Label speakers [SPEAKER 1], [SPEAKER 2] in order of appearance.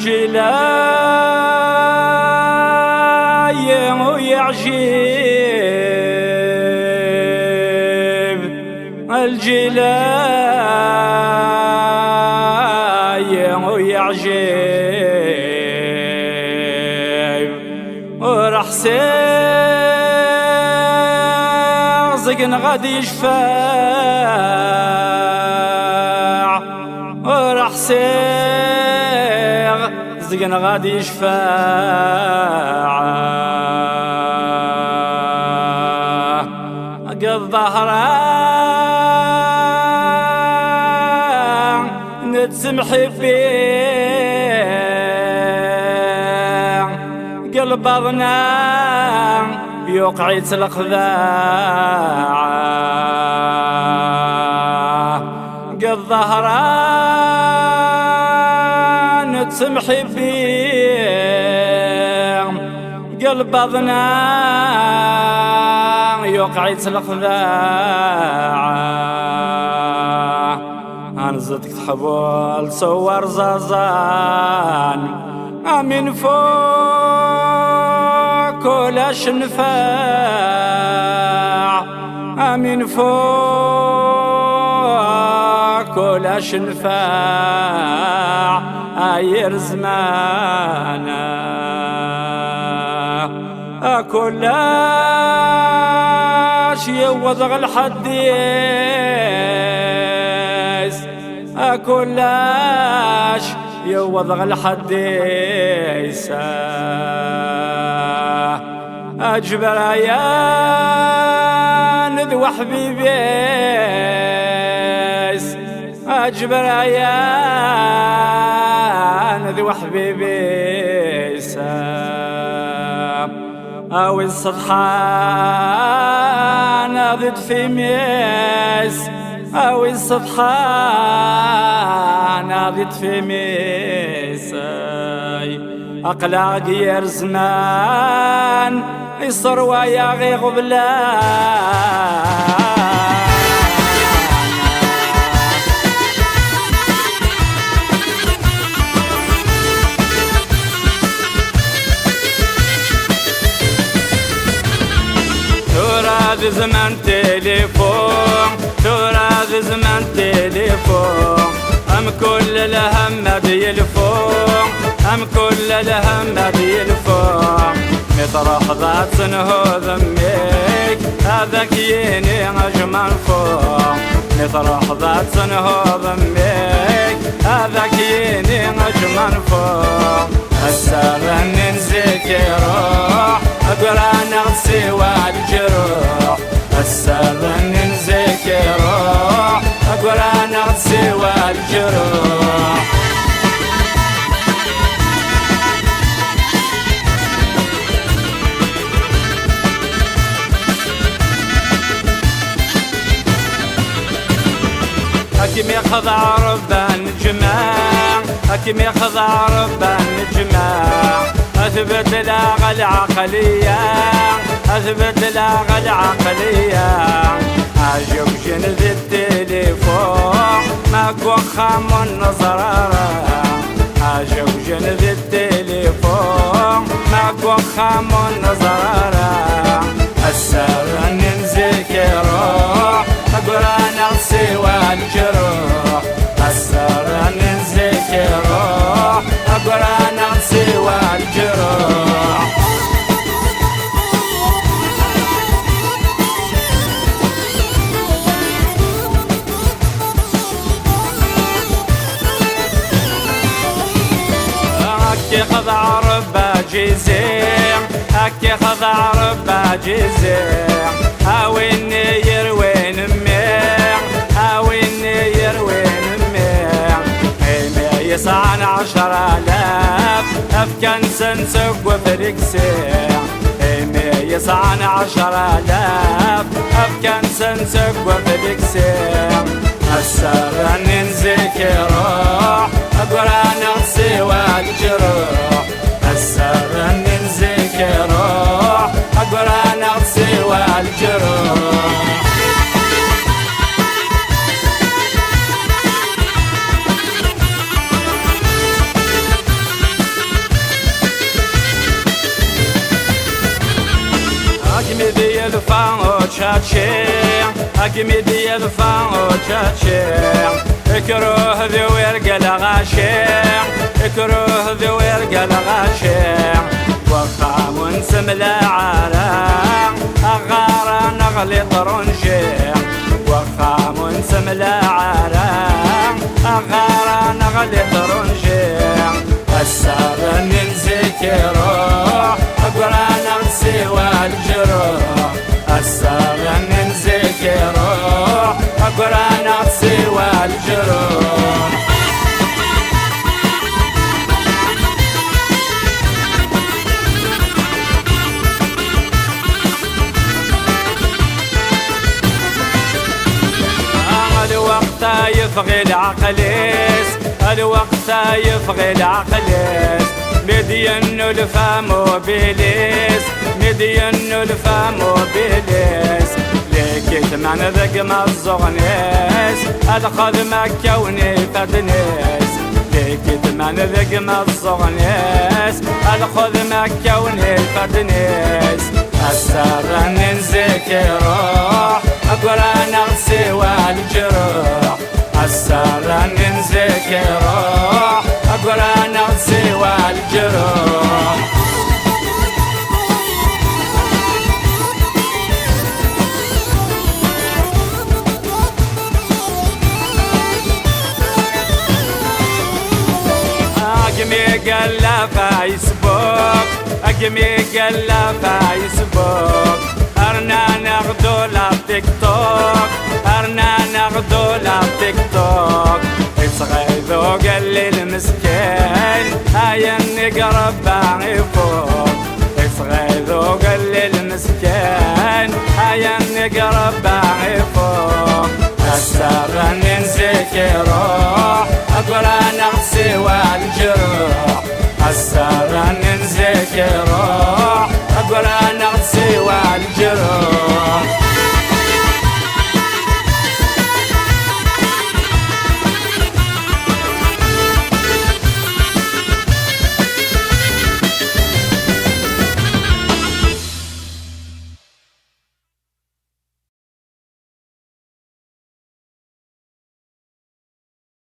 [SPEAKER 1] الجلاي ويعجب الجلاي ويعجب وراح زقن غادي يشفع وراح زقن غادي يشفع قد ظهره نتسمحي فيه قلب أظنام بيوقع يتلق ذاع قد ظهره نتسمحي فيه قلب أظنام يوقع يتلق ذاع أنزدك تحبول صور زازان من فوق ولاش نفاع من فوق ولاش نفاع عاير زمانا كلاش يوضغ الحديث كلاش يوضغ الحديث أجبر يا نذو حبيبيس أجبر يا نذو حبيبيس أو الصفحان ضد في ميس أو الصفحان ضد في ميس أقلع غير زمان يصر ويا غي غبلان ترى زمان تليفون ترى زمان تليفون أم كل الهم بيلفون أم كل الهم بيلفون مطرح ذات سنه ذميك هذاك يني أجمل فوق مطرح ذات سنه ذميك هذاك يني أجمل فوق السر ننزيك يروح أقول أنا غسي والجروح السر ننزيك يروح أقول أنا غسي والجروح حكيم يخضع ربان الجماع حكيم يخضع ربان الجماع أثبت لاغ العقلية أثبت لاغ العقلية عجب جند التليفون ماكو خام النظرارة عجب جند التليفون ماكو خام النظرارة السر ننزل يروح أقول أنا غسي والجروح السر ننزل يروح أقول أنا غسي والجروح هكي خضع ربا جيزيم هكي خضع ربا جيزيم هاويني يروين ميم هاويني يروين ميم حيمي يسعن 10,000 أفكان سنسق وفريكسيم حيمي يسعن 10,000 أفكان سنسق وفريكسيم السر ننزيك يروح أقول أنا غسي والجروح السر ننزيك يروح أقول أنا غسي والجروح واتشي أكمد يدفع وتشاتشي اكروه ذو يرقى الغاشي اكروه ذو يرقى الغاشي وقع ونسم العالم أغارة نغلي طرنشي وقع ونسم العالم أغارة نغلي طرنشي السر ننزك روح أقرأ نفسي والجروح السر ننزك روح أقرأ نفسي والجروح الوقت يفغي العقليس الوقت يفغي العقليس مدين الفم وبيليس مدين الفم وبيليس ليك ثمان ذق ما الزغنيس الخذ مكة ونفدنيس ليك ثمان ذق ما الزغنيس الخذ مكة ونفدنيس السر ننزك روح أقرأ نفسي والجروح السر ننزك روح أقرأ نفسي والجروح أقمي قلا فايسبوك أقمي قلا فايسبوك أرنا نغدو لتيك توك أرنا نغدو لتيك توك يصغيثو قال لي المسكين هيا نقرب باغي فوق يصغيثو قال لي المسكين هيا نقرب باغي فوق السر ننزك روح أقرأ نفسي والجروح السر ننزك روح